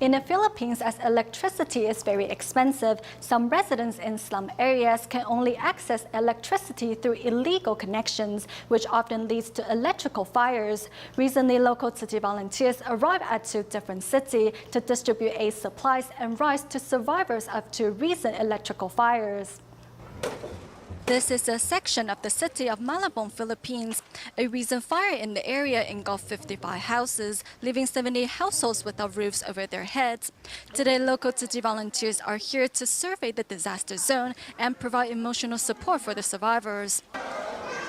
In the Philippines, as electricity is very expensive, some residents in slum areas can only access electricity through illegal connections, which often leads to electrical fires. Recently, local city volunteers arrived at two different cities to distribute aid supplies and rice to survivors of two recent electrical fires. This is a section of the city of Malabon, Philippines. A recent fire in the area engulfed 55 houses, leaving 70 households without roofs over their heads. Today, local city volunteers are here to survey the disaster zone and provide emotional support for the survivors.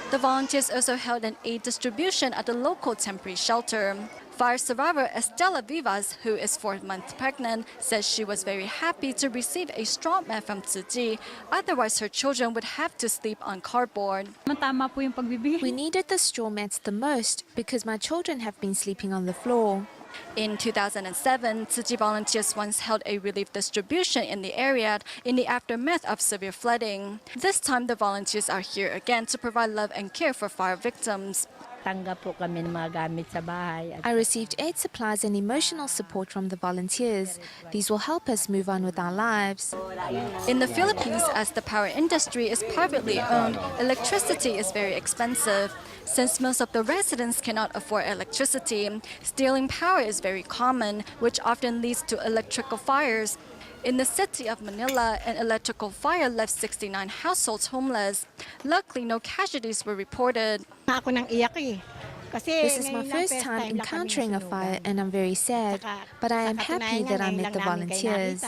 The volunteers also held an aid distribution at the local temporary shelter. Fire survivor Estela Vivas, who is 4 months pregnant, says she was very happy to receive a straw mat from Tzu Chi. Otherwise, her children would have to sleep on cardboard. We needed the straw mats the most because my children have been sleeping on the floor. In 2007, Tzu Chi volunteers once held a relief distribution in the area in the aftermath of severe flooding. This time, the volunteers are here again to provide love and care for fire victims. I received aid supplies and emotional support from the volunteers. These will help us move on with our lives. In the Philippines, as the power industry is privately owned, electricity is very expensive. Since most of the residents cannot afford electricity, stealing power is very common, which often leads to electrical fires. In the city of Manila, an electrical fire left 69 households homeless. Luckily, no casualties were reported. This is my first time encountering a fire and I'm very sad, but I am happy that I met the volunteers.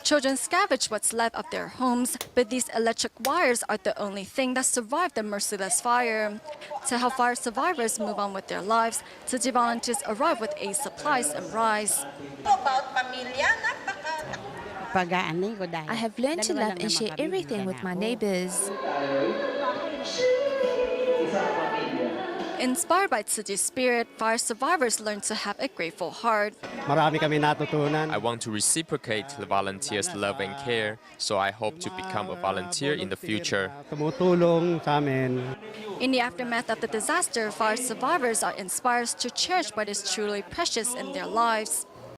Children scavenge what's left of their homes, but these electric wires are the only thing that survived the merciless fire. To help fire survivors move on with their lives, Tzu Chi volunteers arrive with aid supplies and rice. I have learned to love and share everything with my neighbors. Inspired by Tzu Chi's spirit, fire survivors learn to have a grateful heart. I want to reciprocate the volunteers' love and care, so I hope to become a volunteer in the future. In the aftermath of the disaster, fire survivors are inspired to cherish what is truly precious in their lives.